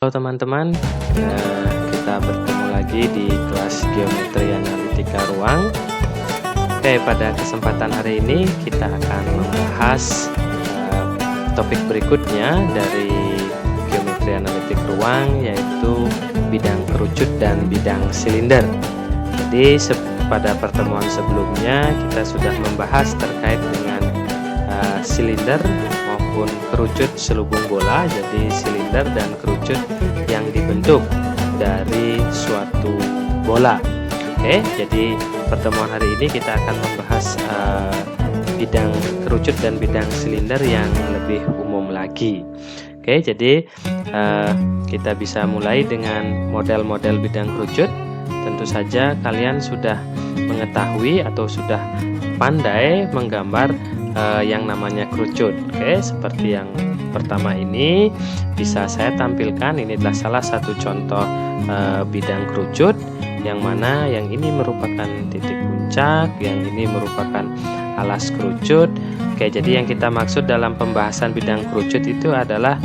Halo teman-teman, kita bertemu lagi di kelas Geometri Analitika Ruang. Oke, pada kesempatan hari ini kita akan membahas topik berikutnya dari Geometri Analitik Ruang, yaitu bidang kerucut dan bidang silinder. Jadi pada pertemuan sebelumnya kita sudah membahas terkait dengan silinder maupun kerucut selubung bola, jadi silinder dan kerucut yang dibentuk dari suatu bola. Oke, jadi pertemuan hari ini kita akan membahas bidang kerucut dan bidang silinder yang lebih umum lagi. Oke, jadi kita bisa mulai dengan model-model bidang kerucut. Tentu saja kalian sudah mengetahui atau sudah pandai menggambar yang namanya kerucut. Oke, seperti yang pertama ini bisa saya tampilkan. Ini adalah salah satu contoh bidang kerucut, yang mana yang ini merupakan titik puncak, yang ini merupakan alas kerucut. Oke, jadi yang kita maksud dalam pembahasan bidang kerucut itu adalah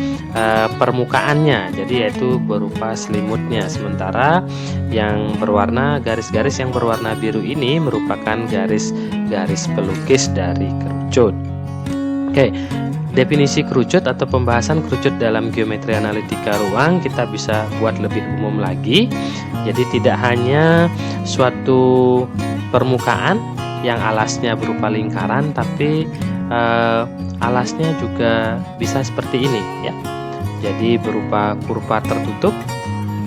permukaannya, jadi yaitu berupa selimutnya. Sementara yang berwarna garis-garis yang berwarna biru ini merupakan garis-garis pelukis dari kerucut. Oke, definisi kerucut atau pembahasan kerucut dalam geometri analitika ruang kita bisa buat lebih umum lagi. Jadi tidak hanya suatu permukaan yang alasnya berupa lingkaran, tapi alasnya juga bisa seperti ini ya. Jadi berupa kurva tertutup,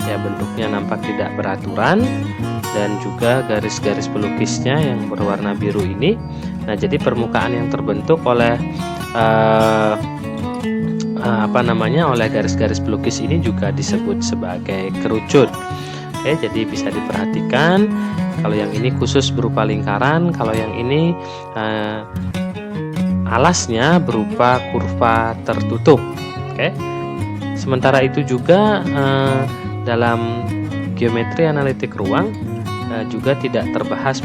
ya bentuknya nampak tidak beraturan, dan juga garis-garis pelukisnya yang berwarna biru ini. Nah, jadi permukaan yang terbentuk oleh oleh garis-garis pelukis ini juga disebut sebagai kerucut. Oke, jadi bisa diperhatikan kalau yang ini khusus berupa lingkaran, kalau yang ini alasnya berupa kurva tertutup. Oke, sementara itu juga dalam geometri analitik ruang juga tidak terbatas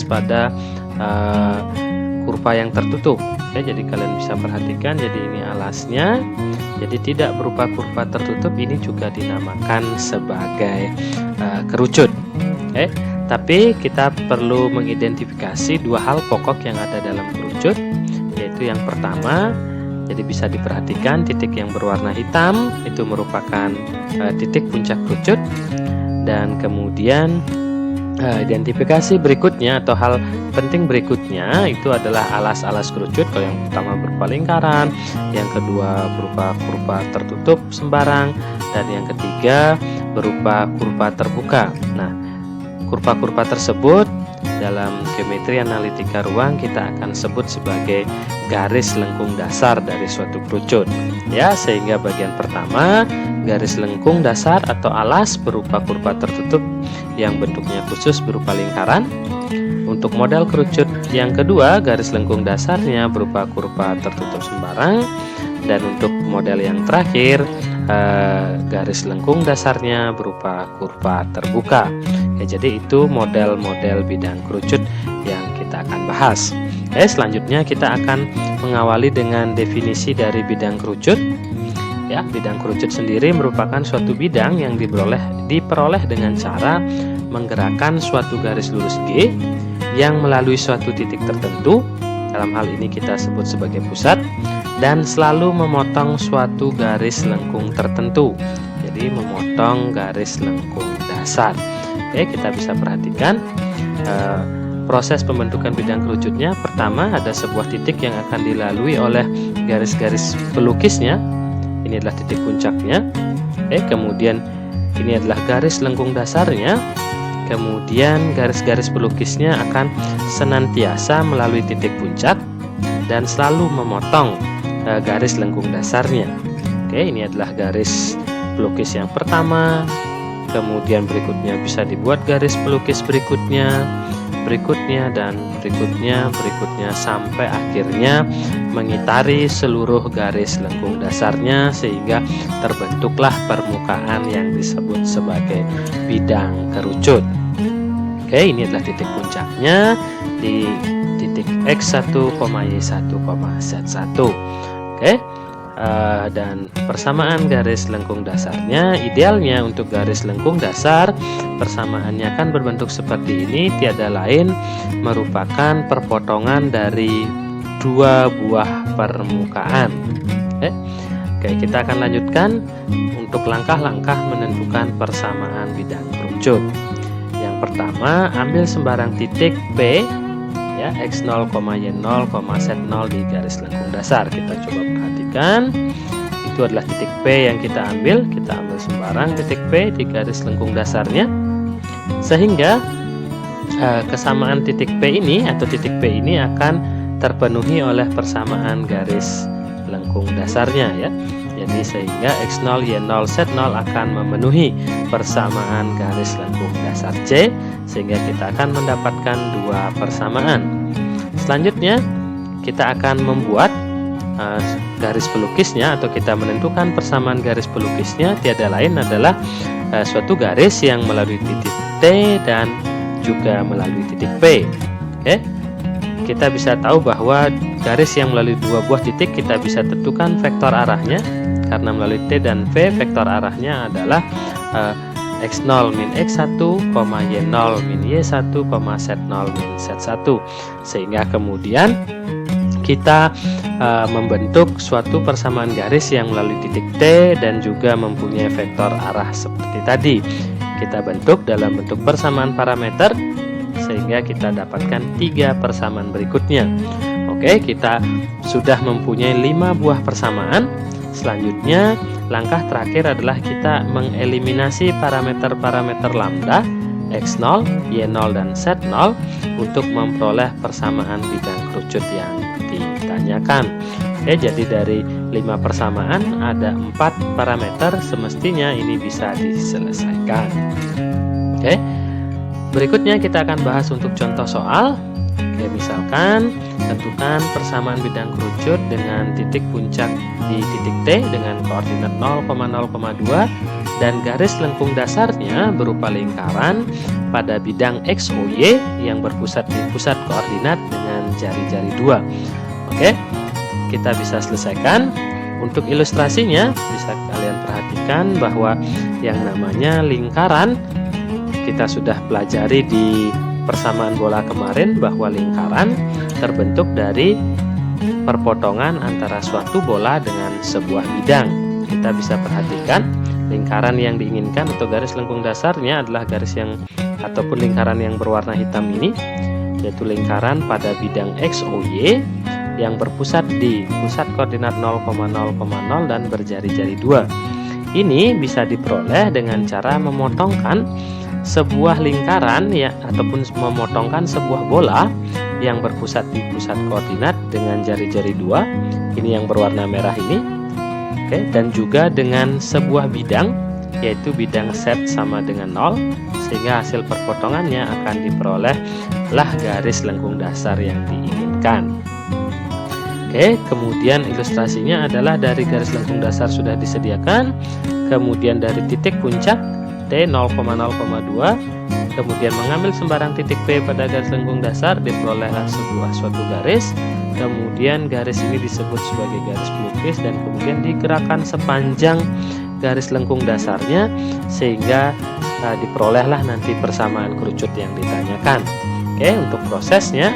pada kurva yang tertutup. Oke, jadi kalian bisa perhatikan, jadi ini alasnya, jadi tidak berupa kurva tertutup, ini juga dinamakan sebagai kerucut. Oke, tapi kita perlu mengidentifikasi dua hal pokok yang ada dalam kerucut, yaitu yang pertama, jadi bisa diperhatikan titik yang berwarna hitam itu merupakan titik puncak kerucut, dan kemudian identifikasi berikutnya atau hal penting berikutnya itu adalah alas-alas kerucut. Kalau yang pertama berupa lingkaran, yang kedua berupa kurva tertutup sembarang, dan yang ketiga berupa kurva terbuka. Nah, kurva-kurva tersebut dalam geometri analitika ruang kita akan sebut sebagai garis lengkung dasar dari suatu kerucut. Ya, sehingga bagian pertama garis lengkung dasar atau alas berupa kurva tertutup yang bentuknya khusus berupa lingkaran. Untuk model kerucut yang kedua, garis lengkung dasarnya berupa kurva tertutup sembarang, dan untuk model yang terakhir garis lengkung dasarnya berupa kurva terbuka. Ya, jadi itu model-model bidang kerucut yang kita akan bahas. Selanjutnya kita akan mengawali dengan definisi dari bidang kerucut. Ya, bidang kerucut sendiri merupakan suatu bidang yang diperoleh dengan cara menggerakkan suatu garis lurus G yang melalui suatu titik tertentu. Dalam hal ini kita sebut sebagai pusat, dan selalu memotong suatu garis lengkung tertentu. Jadi memotong garis lengkung dasar. Oke, kita bisa perhatikan proses pembentukan bidang kerucutnya. Pertama, ada sebuah titik yang akan dilalui oleh garis-garis pelukisnya. Ini adalah titik puncaknya. Kemudian ini adalah garis lengkung dasarnya. Kemudian garis-garis pelukisnya akan senantiasa melalui titik puncak dan selalu memotong garis lengkung dasarnya. Ini adalah garis pelukis yang pertama. Kemudian berikutnya bisa dibuat garis pelukis berikutnya, dan berikutnya sampai akhirnya mengitari seluruh garis lengkung dasarnya, sehingga terbentuklah permukaan yang disebut sebagai bidang kerucut. Ini adalah titik puncaknya di titik X1, Y1, Z1. dan persamaan garis lengkung dasarnya, idealnya untuk garis lengkung dasar persamaannya kan berbentuk seperti ini, tiada lain merupakan perpotongan dari dua buah permukaan. Oke, kita akan lanjutkan untuk langkah-langkah menentukan persamaan bidang kerucut. Yang pertama, ambil sembarang titik P ya, X0, Y0, Z0 di garis lengkung dasar. Kita coba perhatikan, itu adalah titik P yang kita ambil. Kita ambil sembarang titik P di garis lengkung dasarnya, sehingga kesamaan titik P ini atau titik P ini akan terpenuhi oleh persamaan garis lengkung dasarnya ya. Jadi sehingga X0, Y0, Z0 akan memenuhi persamaan garis lengkung dasar C, sehingga kita akan mendapatkan dua persamaan. Selanjutnya kita akan membuat garis pelukisnya, atau kita menentukan persamaan garis pelukisnya, tiada lain adalah suatu garis yang melalui titik T dan juga melalui titik P. Oke, kita bisa tahu bahwa garis yang melalui dua buah titik kita bisa tentukan vektor arahnya, karena melalui T dan V vektor arahnya adalah X0 min X1, Y0 min Y1, Z0 min Z1, sehingga kemudian kita membentuk suatu persamaan garis yang melalui titik T dan juga mempunyai vektor arah seperti tadi. Kita bentuk dalam bentuk persamaan parameter, sehingga kita dapatkan tiga persamaan berikutnya. Oke, kita sudah mempunyai 5 buah persamaan. Selanjutnya, langkah terakhir adalah kita mengeliminasi parameter-parameter lambda X0, Y0, dan Z0 untuk memperoleh persamaan bidang kerucut yang ditanyakan. Oke, jadi dari 5 persamaan ada 4 parameter, semestinya ini bisa diselesaikan. Oke, berikutnya kita akan bahas untuk contoh soal. Oke, misalkan tentukan persamaan bidang kerucut dengan titik puncak di titik T dengan koordinat 0,0,2 dan garis lengkung dasarnya berupa lingkaran pada bidang XOY yang berpusat di pusat koordinat dengan jari-jari 2. Oke, kita bisa selesaikan. Untuk ilustrasinya bisa kalian perhatikan bahwa yang namanya lingkaran kita sudah pelajari di persamaan bola kemarin, bahwa lingkaran terbentuk dari perpotongan antara suatu bola dengan sebuah bidang. Kita bisa perhatikan lingkaran yang diinginkan atau garis lengkung dasarnya adalah garis yang ataupun lingkaran yang berwarna hitam ini, yaitu lingkaran pada bidang XOY yang berpusat di pusat koordinat 0,0,0 dan berjari-jari 2. Ini bisa diperoleh dengan cara memotongkan sebuah lingkaran ya, ataupun memotongkan sebuah bola yang berpusat di pusat koordinat dengan jari-jari 2, ini yang berwarna merah ini. Oke, dan juga dengan sebuah bidang, yaitu bidang Z sama dengan 0, sehingga hasil perpotongannya akan diperolehlah garis lengkung dasar yang diinginkan. Oke, kemudian ilustrasinya adalah dari garis lengkung dasar sudah disediakan, kemudian dari titik puncak T 0,0,2, kemudian mengambil sembarang titik P pada garis lengkung dasar, diperolehlah suatu garis, kemudian garis ini disebut sebagai garis pelukis dan kemudian digerakkan sepanjang garis lengkung dasarnya, sehingga diperolehlah nanti persamaan kerucut yang ditanyakan. Oke, untuk prosesnya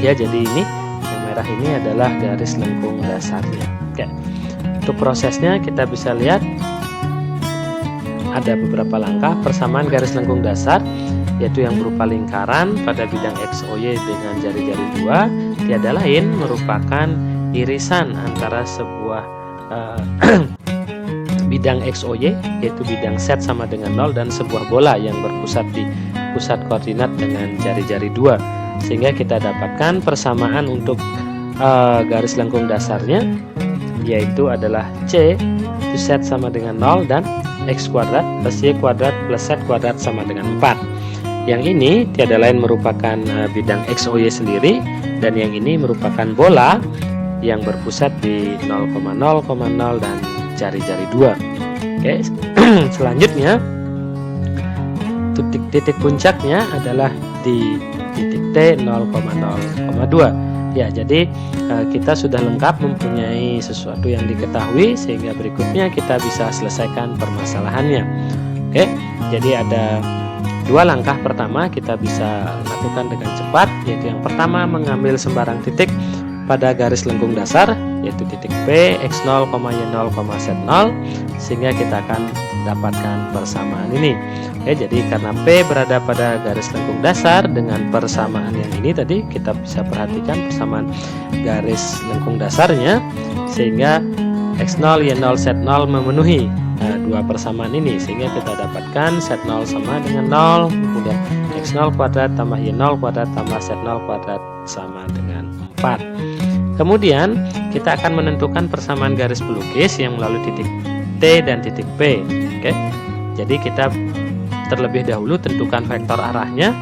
ya, jadi ini yang merah ini adalah garis lengkung dasarnya. Oke, untuk prosesnya kita bisa lihat ada beberapa langkah persamaan garis lengkung dasar, yaitu yang berupa lingkaran pada bidang XOY dengan jari-jari 2, tiada lain merupakan irisan antara sebuah bidang XOY, yaitu bidang Z sama dengan 0, dan sebuah bola yang berpusat di pusat koordinat dengan jari-jari 2, sehingga kita dapatkan persamaan untuk garis lengkung dasarnya, yaitu adalah C itu Z sama dengan 0 dan X kuadrat plus Y kuadrat plus Z kuadrat sama dengan 4. Yang ini tiada lain merupakan bidang XOY sendiri, dan yang ini merupakan bola yang berpusat di 0,0,0 dan jari-jari 2. Oke, selanjutnya titik puncaknya adalah di titik T 0,0,2. Ya, jadi kita sudah lengkap mempunyai sesuatu yang diketahui, sehingga berikutnya kita bisa selesaikan permasalahannya. Oke, jadi ada dua langkah pertama kita bisa lakukan dengan cepat, yaitu yang pertama mengambil sembarang titik pada garis lengkung dasar, yaitu titik P, X0, Y0, Z0, sehingga kita akan dapatkan persamaan ini. Oke, jadi karena P berada pada garis lengkung dasar dengan persamaan yang ini tadi, kita bisa perhatikan persamaan garis lengkung dasarnya, sehingga X0, Y0, Z0 memenuhi dua persamaan ini, sehingga kita dapatkan Z0 sama dengan 0, kemudian X0 kuadrat tambah Y0 kuadrat tambah Z0 kuadrat sama dengan 4. Kemudian kita akan menentukan persamaan garis pelukis yang melalui titik T dan titik P. Oke, jadi kita terlebih dahulu tentukan vektor arahnya.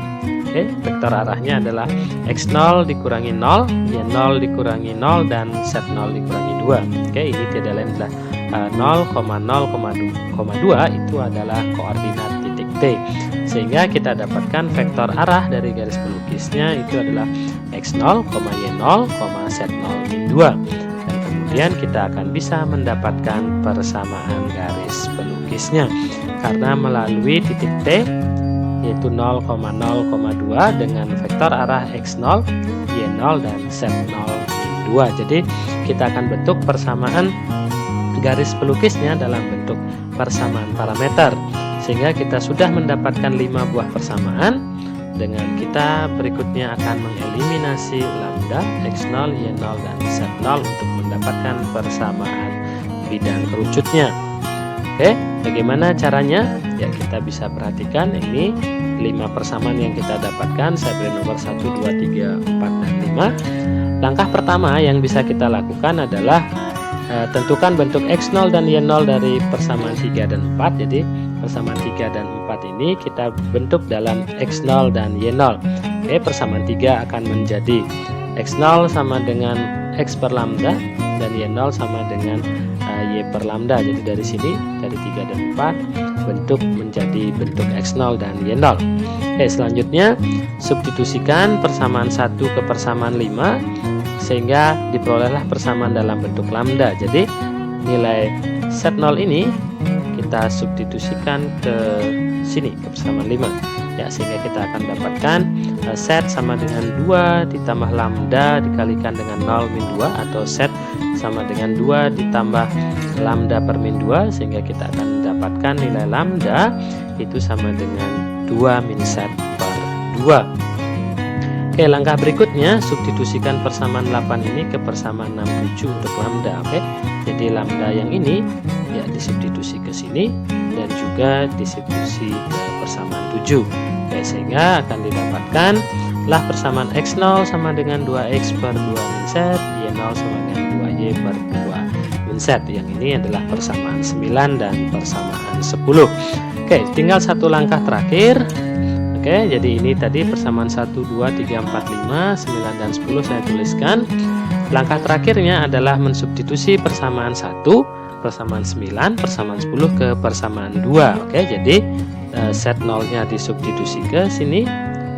Oke, vektor arahnya adalah X0 dikurangi 0, Y0 dikurangi 0, dan Z0 dikurangi 2. Oke, ini tidak lain adalah 0,0,2 itu adalah koordinat titik T, sehingga kita dapatkan vektor arah dari garis pelukisnya itu adalah X0, Y0, Z0 2. Dan kemudian kita akan bisa mendapatkan persamaan garis pelukisnya karena melalui titik T, yaitu 0,0,2 dengan vektor arah X0, Y0, dan Z0 2. Jadi kita akan bentuk persamaan garis pelukisnya dalam bentuk persamaan parameter, sehingga kita sudah mendapatkan 5 buah persamaan. Dengan kita berikutnya akan mengeliminasi lambda, X0, Y0, dan Z0 untuk mendapatkan persamaan bidang kerucutnya. Oke, bagaimana caranya? Ya, kita bisa perhatikan ini 5 persamaan yang kita dapatkan. Saya beri nomor 1, 2, 3, 4, dan 5. Langkah pertama yang bisa kita lakukan adalah tentukan bentuk X0 dan Y0 dari persamaan 3 dan 4. Jadi persamaan 3 dan 4 ini kita bentuk dalam X0 dan Y0. Oke, persamaan 3 akan menjadi X0 sama dengan X per lambda dan Y0 sama dengan Y per lambda. Jadi dari sini, dari 3 dan 4 bentuk menjadi bentuk X0 dan Y0. Oke, selanjutnya substitusikan persamaan 1 ke persamaan 5, sehingga diperolehlah persamaan dalam bentuk lambda. Jadi nilai Z0 ini kita substitusikan ke sini, ke persamaan 5 ya, sehingga kita akan dapatkan Z sama dengan 2 ditambah lambda dikalikan dengan 0 min 2, atau Z sama dengan 2 ditambah lambda per min 2, sehingga kita akan mendapatkan nilai lambda itu sama dengan 2 min Z per 2. Oke, langkah berikutnya substitusikan persamaan 8 ini ke persamaan 67 untuk lambda. Oke, jadi lambda yang ini ya disubstitusi ke sini dan juga disubstitusi ke persamaan 7. Oke, sehingga akan didapatkan lah persamaan X0 sama dengan 2X per 2 min Z, Y0 sama dengan 2Y per 2 min Z. Yang ini adalah persamaan 9 dan persamaan 10. Oke, tinggal satu langkah terakhir. Oke, jadi ini tadi persamaan 1, 2, 3, 4, 5, 9, dan 10 saya tuliskan. Langkah terakhirnya adalah mensubstitusi persamaan 1, persamaan 9, persamaan 10 ke persamaan 2. Oke, jadi Z0-nya disubstitusi ke sini,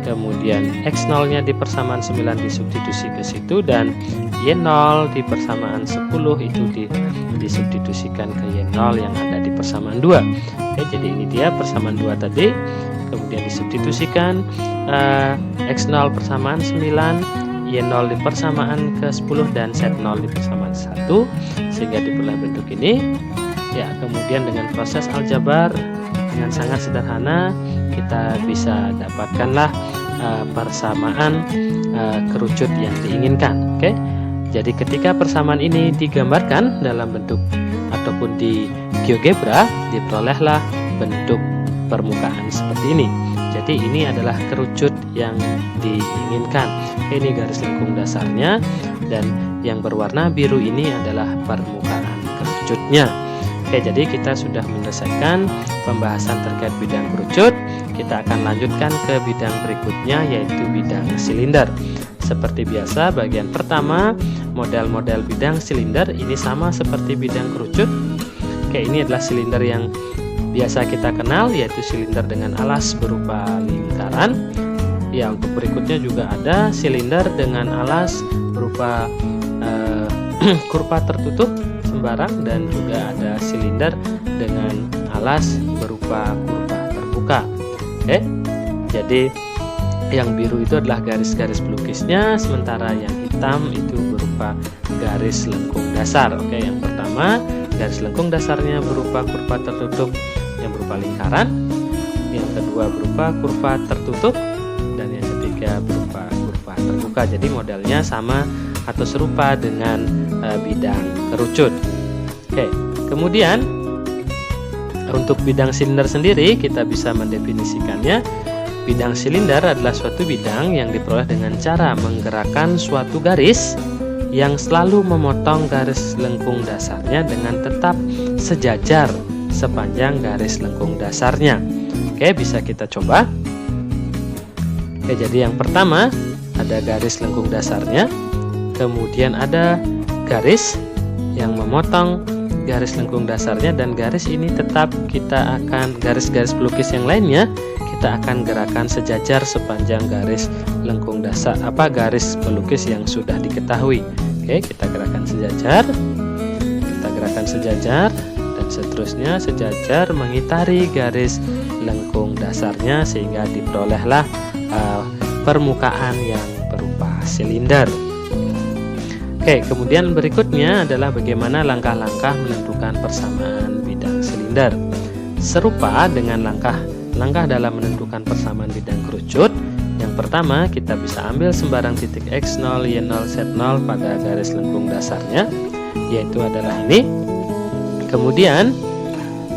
kemudian X0-nya di persamaan 9 disubstitusi ke situ, dan Y0 di persamaan 10 itu disubstitusikan ke Y0 yang ada di persamaan 2. Oke, jadi ini dia persamaan 2 tadi. Kemudian disubstitusikan X0 persamaan 9, Y0 di persamaan ke 10, dan Z0 di persamaan 1, sehingga diperoleh bentuk ini. Ya, kemudian dengan proses aljabar dengan sangat sederhana kita bisa dapatkanlah persamaan kerucut yang diinginkan. Oke, jadi ketika persamaan ini digambarkan dalam bentuk ataupun di GeoGebra, diperolehlah bentuk permukaan seperti ini. Jadi ini adalah kerucut yang diinginkan. Ini garis lengkung dasarnya, dan yang berwarna biru ini adalah permukaan kerucutnya. Oke, jadi kita sudah menyelesaikan pembahasan terkait bidang kerucut. Kita akan lanjutkan ke bidang berikutnya, yaitu bidang silinder. Seperti biasa, bagian pertama model-model bidang silinder ini sama seperti bidang kerucut. Oke, ini adalah silinder yang biasa kita kenal, yaitu silinder dengan alas berupa lingkaran. Ya, untuk berikutnya juga ada silinder dengan alas berupa kurva tertutup sembarang, dan juga ada silinder dengan alas berupa kurva terbuka. Oke, jadi yang biru itu adalah garis-garis pelukisnya, sementara yang hitam itu berupa garis lengkung dasar. Oke, yang pertama garis lengkung dasarnya berupa kurva tertutup yang berupa lingkaran, yang kedua berupa kurva tertutup, dan yang ketiga berupa kurva terbuka. Jadi modelnya sama atau serupa dengan bidang kerucut. Oke, kemudian untuk bidang silinder sendiri kita bisa mendefinisikannya. Bidang silinder adalah suatu bidang yang diperoleh dengan cara menggerakkan suatu garis yang selalu memotong garis lengkung dasarnya dengan tetap sejajar sepanjang garis lengkung dasarnya. Oke, bisa kita coba. Oke, jadi yang pertama ada garis lengkung dasarnya, kemudian ada garis yang memotong garis lengkung dasarnya, dan garis ini tetap kita akan garis-garis pelukis yang lainnya kita akan gerakan sejajar sepanjang garis lengkung dasar garis pelukis yang sudah diketahui. Oke, kita gerakan sejajar, dan seterusnya sejajar mengitari garis lengkung dasarnya sehingga diperolehlah permukaan yang berupa silinder. Oke, kemudian berikutnya adalah bagaimana langkah-langkah menentukan persamaan bidang silinder. Serupa dengan langkah dalam menentukan persamaan bidang kerucut. Yang pertama, kita bisa ambil sembarang titik X0, Y0, Z0 pada garis lengkung dasarnya, yaitu adalah ini. Kemudian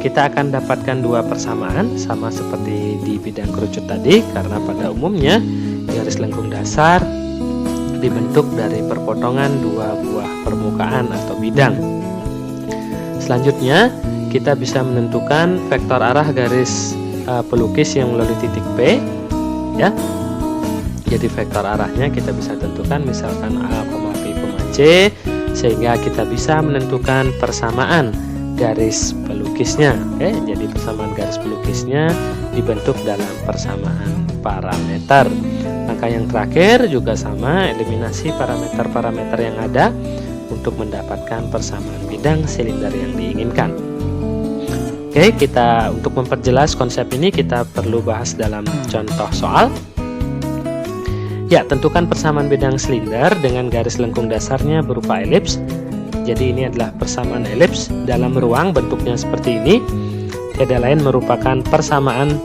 kita akan dapatkan dua persamaan sama seperti di bidang kerucut tadi, karena pada umumnya garis lengkung dasar dibentuk dari perpotongan dua buah permukaan atau bidang. Selanjutnya kita bisa menentukan vektor arah garis pelukis yang melalui titik P, ya. Jadi vektor arahnya kita bisa tentukan misalkan A, B, C, sehingga kita bisa menentukan persamaan garis pelukisnya. Oke, jadi persamaan garis pelukisnya dibentuk dalam persamaan parameter. Langkah yang terakhir juga sama, eliminasi parameter-parameter yang ada untuk mendapatkan persamaan bidang silinder yang diinginkan. Oke, kita untuk memperjelas konsep ini kita perlu bahas dalam contoh soal. Ya, tentukan persamaan bidang silinder dengan garis lengkung dasarnya berupa elips. Jadi ini adalah persamaan elips dalam ruang, bentuknya seperti ini. Tiada lain merupakan persamaan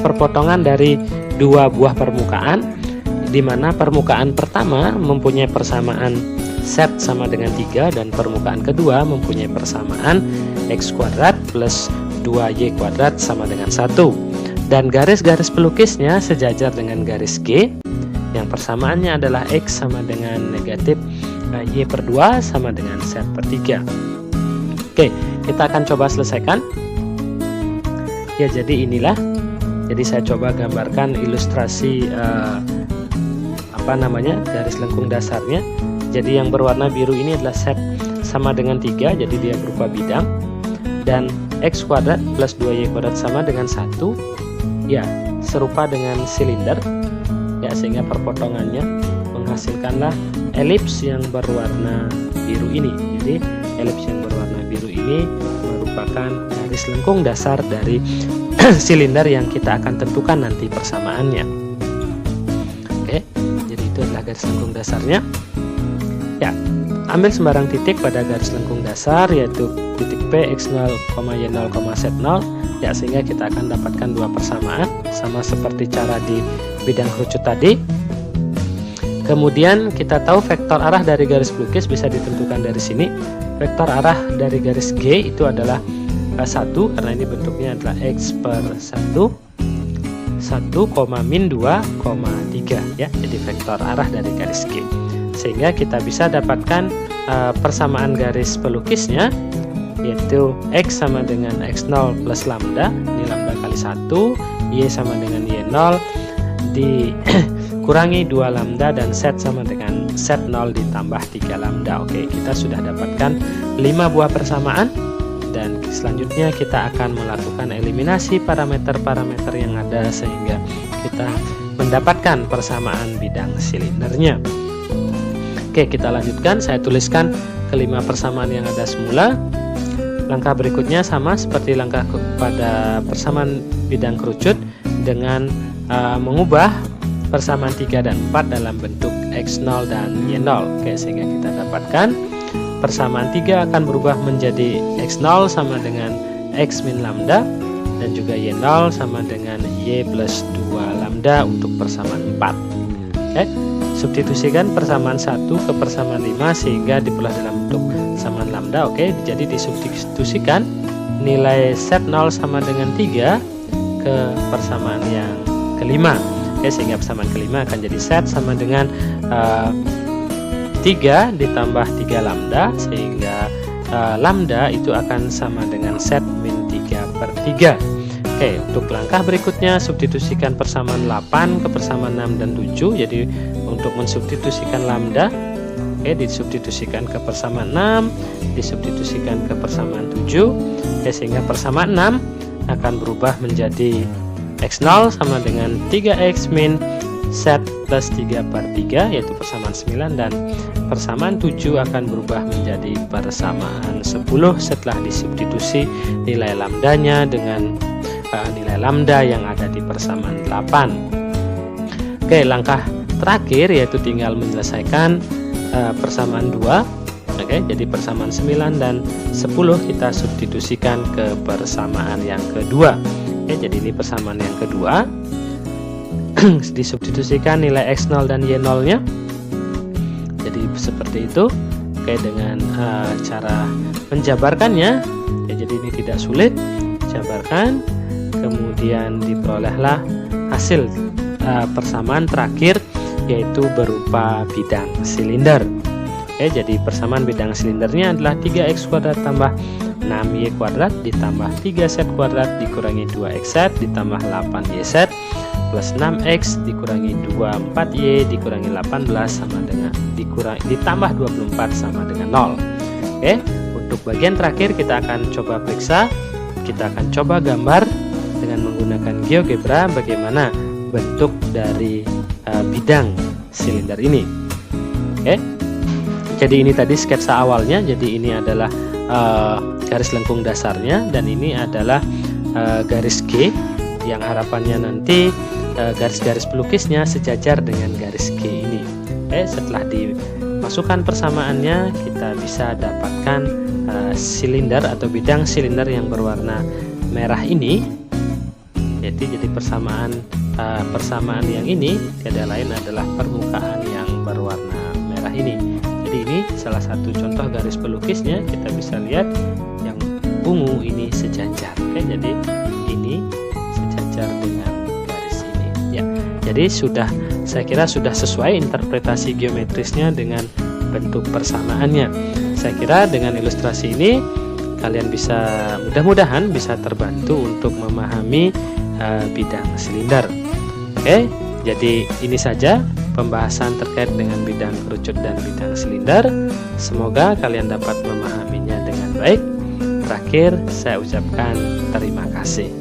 perpotongan dari dua buah permukaan, di mana permukaan pertama mempunyai persamaan Z sama dengan 3, dan permukaan kedua mempunyai persamaan X kuadrat plus 2Y kuadrat sama dengan 1. Dan garis-garis pelukisnya sejajar dengan garis G, yang persamaannya adalah X sama dengan negatif Y per 2 sama dengan Z per 3. Oke, kita akan coba selesaikan. Ya, jadi inilah. Jadi saya coba gambarkan ilustrasi garis lengkung dasarnya. Jadi yang berwarna biru ini adalah Z sama dengan 3, jadi dia berupa bidang. Dan X kuadrat plus 2Y kuadrat sama dengan 1, ya serupa dengan silinder, ya, sehingga perpotongannya menghasilkanlah elips yang berwarna biru ini. Jadi elips yang berwarna biru ini merupakan garis lengkung dasar dari silinder yang kita akan tentukan nanti persamaannya. Oke, jadi itu adalah garis lengkung dasarnya. Ya, ambil sembarang titik pada garis lengkung dasar, yaitu titik P, X0, Y0, Z0, ya, sehingga kita akan dapatkan dua persamaan sama seperti cara di bidang kerucut tadi. Kemudian kita tahu vektor arah dari garis pelukis bisa ditentukan dari sini. Vektor arah dari garis G itu adalah 1, karena ini bentuknya adalah X per 1, 1, min 2,3, ya. Jadi vektor arah dari garis G. Sehingga kita bisa dapatkan persamaan garis pelukisnya, yaitu X sama dengan X0 plus lambda, ini lambda kali 1, Y sama dengan Y0 dikurangi 2 lambda, dan Z sama dengan Z0 ditambah 3 lambda. Oke, kita sudah dapatkan 5 buah persamaan, dan selanjutnya kita akan melakukan eliminasi parameter-parameter yang ada sehingga kita mendapatkan persamaan bidang silindernya. Oke, kita lanjutkan. Saya tuliskan kelima persamaan yang ada semula. Langkah berikutnya sama seperti langkah pada persamaan bidang kerucut dengan mengubah persamaan 3 dan 4 dalam bentuk X0 dan Y0. Oke, sehingga kita dapatkan persamaan 3 akan berubah menjadi X0 sama dengan X min lambda, dan juga Y0 sama dengan Y plus 2 lambda untuk persamaan 4. Oke, substitusikan persamaan 1 ke persamaan 5 sehingga diperoleh dalam bentuk persamaan lambda. Oke, jadi disubstitusikan nilai set 0 sama dengan 3 ke persamaan yang kelima. Oke, sehingga persamaan kelima akan jadi set sama dengan 3 ditambah 3 lambda, sehingga lambda itu akan sama dengan set min 3/3. Oke, untuk langkah berikutnya substitusikan persamaan 8 ke persamaan 6 dan 7. Jadi untuk mensubstitusikan lambda, oke, disubstitusikan ke persamaan 6, disubstitusikan ke persamaan 7. Oke, sehingga persamaan 6 akan berubah menjadi X0 sama dengan 3X min set plus 3/3, yaitu persamaan 9, dan persamaan 7 akan berubah menjadi persamaan 10 setelah disubstitusi nilai lambdanya dengan nilai lambda yang ada di persamaan 8. Oke, langkah terakhir yaitu tinggal menyelesaikan persamaan 2. Oke, jadi persamaan 9 dan 10 kita substitusikan ke persamaan yang kedua. Oke, jadi ini persamaan yang kedua. Disubstitusikan nilai X0 dan Y0 nya. Jadi seperti itu. Oke, dengan cara menjabarkannya ya, jadi ini tidak sulit. Jabarkan, kemudian diperolehlah hasil persamaan terakhir, yaitu berupa bidang silinder. Oke, jadi persamaan bidang silindernya adalah 3X kuadrat tambah 6Y kuadrat ditambah 3 Z kuadrat dikurangi 2X Z ditambah 8Y Z plus 6X dikurangi 24Y dikurangi 18 sama dengan ditambah 24 sama dengan 0. Oke, untuk bagian terakhir kita akan coba periksa, kita akan coba gambar dengan menggunakan GeoGebra bagaimana bentuk dari bidang silinder ini. Oke, jadi ini tadi sketsa awalnya. Jadi ini adalah garis lengkung dasarnya, dan ini adalah garis G yang harapannya nanti garis-garis pelukisnya sejajar dengan garis G ini. Setelah dimasukkan persamaannya, kita bisa dapatkan silinder atau bidang silinder yang berwarna merah ini. Jadi persamaan yang ini tiada lain adalah permukaan yang berwarna merah ini. Jadi ini salah satu contoh garis pelukisnya. Kita bisa lihat yang ungu ini sejajar. Oke, jadi ini sejajar dengan garis ini. Ya, jadi saya kira sudah sesuai interpretasi geometrisnya dengan bentuk persamaannya. Saya kira dengan ilustrasi ini kalian bisa mudah-mudahan bisa terbantu untuk memahami bidang silinder. Oke, jadi ini saja pembahasan terkait dengan bidang kerucut dan bidang silinder. Semoga kalian dapat memahaminya dengan baik. Terakhir, saya ucapkan terima kasih.